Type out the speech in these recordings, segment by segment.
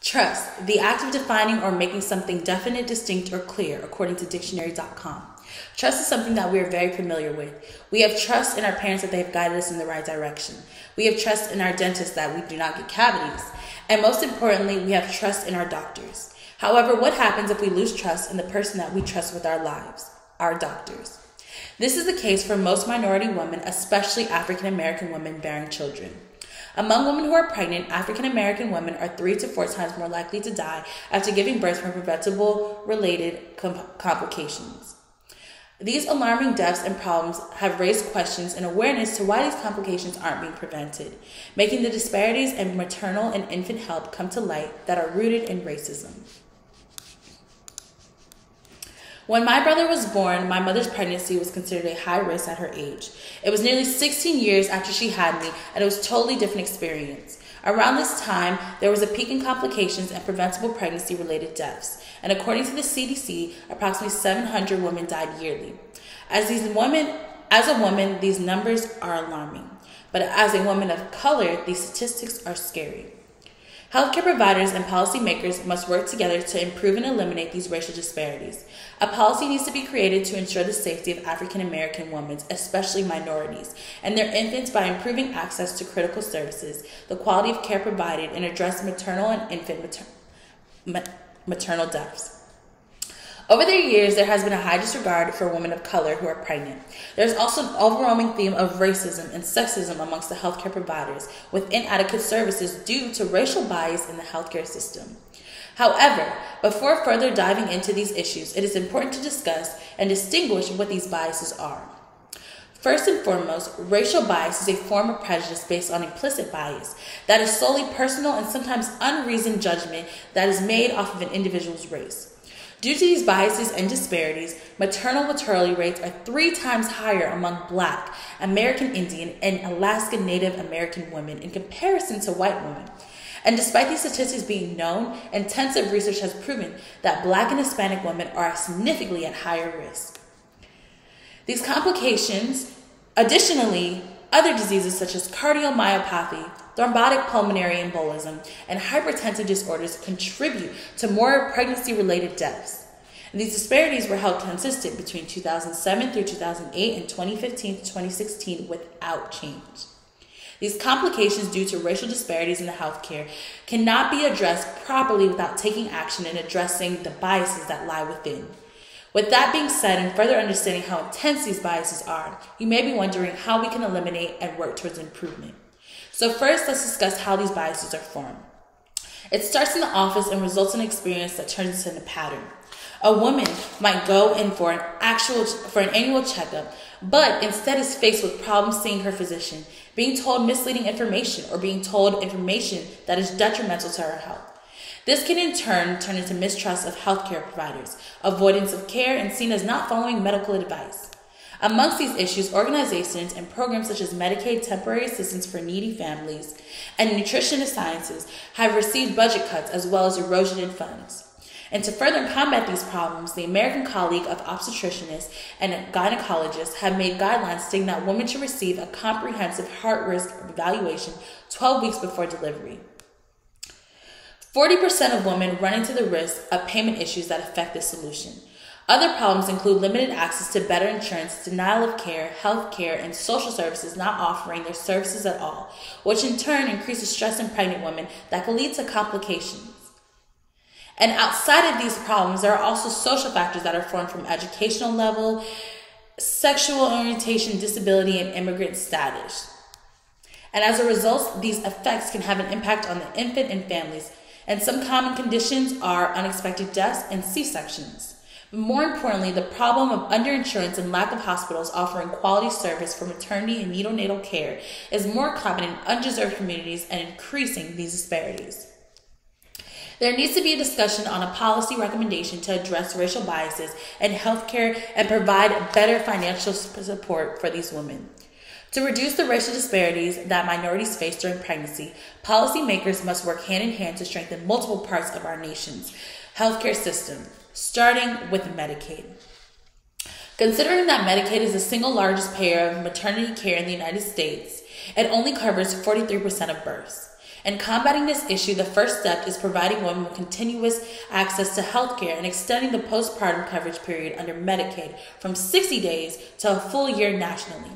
Trust, the act of defining or making something definite, distinct, or clear, according to dictionary.com. Trust is something that we are very familiar with. We have trust in our parents that they have guided us in the right direction. We have trust in our dentists that we do not get cavities. And most importantly, we have trust in our doctors. However, what happens if we lose trust in the person that we trust with our lives? Our doctors. This is the case for most minority women, especially African American women bearing children. Among women who are pregnant, African American women are 3 to 4 times more likely to die after giving birth from preventable related complications. These alarming deaths and problems have raised questions and awareness to why these complications aren't being prevented, making the disparities in maternal and infant health come to light that are rooted in racism. When my brother was born, my mother's pregnancy was considered a high risk at her age. It was nearly 16 years after she had me, and it was a totally different experience. Around this time, there was a peak in complications and preventable pregnancy-related deaths. And according to the CDC, approximately 700 women died yearly. As a woman, these numbers are alarming. But as a woman of color, these statistics are scary. Healthcare providers and policymakers must work together to improve and eliminate these racial disparities. A policy needs to be created to ensure the safety of African American women, especially minorities, and their infants by improving access to critical services, the quality of care provided, and address maternal and infant maternal deaths. Over the years, there has been a high disregard for women of color who are pregnant. There's also an overwhelming theme of racism and sexism amongst the healthcare providers, with inadequate services due to racial bias in the healthcare system. However, before further diving into these issues, it is important to discuss and distinguish what these biases are. First and foremost, racial bias is a form of prejudice based on implicit bias that is solely personal and sometimes unreasoned judgment that is made off of an individual's race. Due to these biases and disparities, maternal mortality rates are 3 times higher among Black, American Indian, and Alaska Native American women in comparison to white women. And despite these statistics being known, intensive research has proven that Black and Hispanic women are significantly at higher risk. These complications, additionally, other diseases such as cardiomyopathy, thrombotic pulmonary embolism, and hypertensive disorders contribute to more pregnancy-related deaths. And these disparities were held consistent between 2007 through 2008 and 2015 to 2016 without change. These complications due to racial disparities in the healthcare cannot be addressed properly without taking action and addressing the biases that lie within. With that being said, and further understanding how intense these biases are, you may be wondering how we can eliminate and work towards improvement. So first, let's discuss how these biases are formed. It starts in the office and results in an experience that turns into a pattern. A woman might go in for an annual checkup, but instead is faced with problems seeing her physician, being told misleading information, or being told information that is detrimental to her health. This can in turn turn into mistrust of healthcare providers, avoidance of care, and seen as not following medical advice. Amongst these issues, organizations and programs such as Medicaid Temporary Assistance for Needy Families and Nutritionist Sciences have received budget cuts as well as erosion in funds. And to further combat these problems, the American College of Obstetricians and Gynecologists have made guidelines stating that women should receive a comprehensive heart risk evaluation 12 weeks before delivery. 40% of women run into the risk of payment issues that affect this solution. Other problems include limited access to better insurance, denial of care, health care, and social services not offering their services at all, which in turn increases stress in pregnant women that can lead to complications. And outside of these problems, there are also social factors that are formed from educational level, sexual orientation, disability, and immigrant status. And as a result, these effects can have an impact on the infant and families. And some common conditions are unexpected deaths and C-sections. But more importantly, the problem of underinsurance and lack of hospitals offering quality service for maternity and neonatal care is more common in undeserved communities and increasing these disparities. There needs to be a discussion on a policy recommendation to address racial biases in healthcare and provide better financial support for these women. To reduce the racial disparities that minorities face during pregnancy, policymakers must work hand in hand to strengthen multiple parts of our nation's healthcare system, starting with Medicaid. Considering that Medicaid is the single largest payer of maternity care in the United States, it only covers 43% of births. In combating this issue, the first step is providing women with continuous access to health care and extending the postpartum coverage period under Medicaid from 60 days to a full year nationally.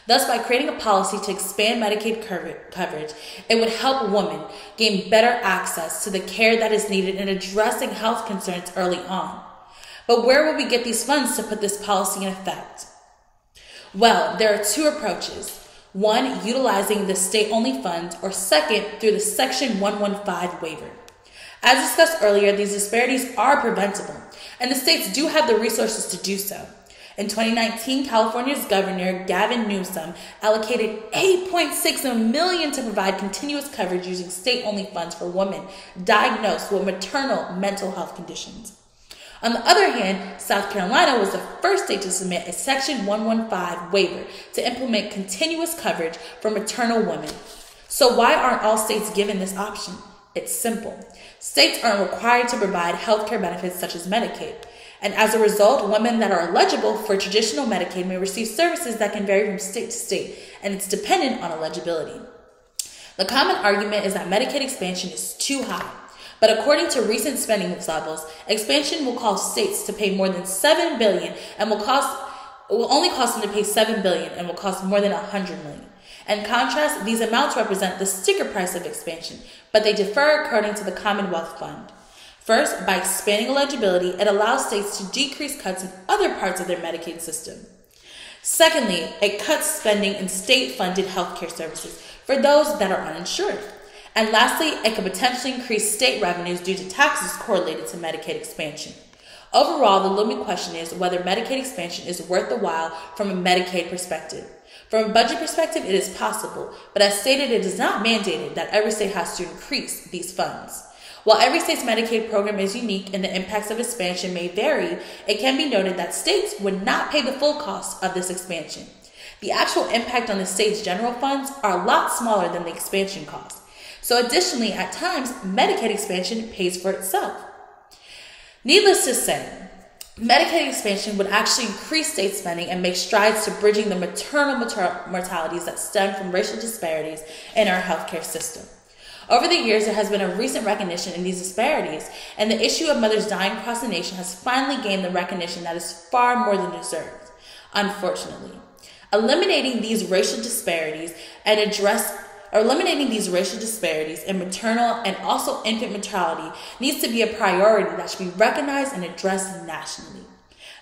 Thus, by creating a policy to expand Medicaid coverage, it would help women gain better access to the care that is needed in addressing health concerns early on. But where will we get these funds to put this policy in effect? Well, there are two approaches. One, utilizing the state-only funds, or second, through the Section 115 waiver. As discussed earlier, these disparities are preventable, and the states do have the resources to do so. In 2019, California's Governor Gavin Newsom allocated $8.6 million to provide continuous coverage using state-only funds for women diagnosed with maternal mental health conditions. On the other hand, South Carolina was the first state to submit a Section 115 waiver to implement continuous coverage for maternal women. So why aren't all states given this option? It's simple. States aren't required to provide health care benefits such as Medicaid. And as a result, women that are eligible for traditional Medicaid may receive services that can vary from state to state, and it's dependent on eligibility. The common argument is that Medicaid expansion is too high. But according to recent spending levels, expansion will cause states to pay more than $7 billion and will only cost them to pay $7 billion and will cost more than $100 million. In contrast, these amounts represent the sticker price of expansion, but they differ according to the Commonwealth Fund. First, by expanding eligibility, it allows states to decrease cuts in other parts of their Medicaid system. Secondly, it cuts spending in state-funded healthcare services for those that are uninsured. And lastly, it could potentially increase state revenues due to taxes correlated to Medicaid expansion. Overall, the looming question is whether Medicaid expansion is worth the while from a Medicaid perspective. From a budget perspective, it is possible, but as stated, it is not mandated that every state has to increase these funds. While every state's Medicaid program is unique and the impacts of expansion may vary, it can be noted that states would not pay the full cost of this expansion. The actual impact on the state's general funds are a lot smaller than the expansion cost. So additionally, at times, Medicaid expansion pays for itself. Needless to say, Medicaid expansion would actually increase state spending and make strides to bridging the maternal mortalities that stem from racial disparities in our healthcare system. Over the years, there has been a recent recognition in these disparities, and the issue of mothers dying across the nation has finally gained the recognition that is far more than deserved, unfortunately. Eliminating these racial disparities in maternal and also infant mortality needs to be a priority that should be recognized and addressed nationally.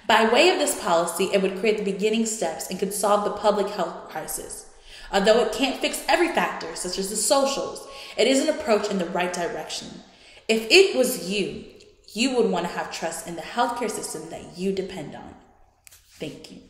By way of this policy, it would create the beginning steps and could solve the public health crisis. Although it can't fix every factor, such as the socials, it is an approach in the right direction. If it was you would want to have trust in the healthcare system that you depend on. Thank you.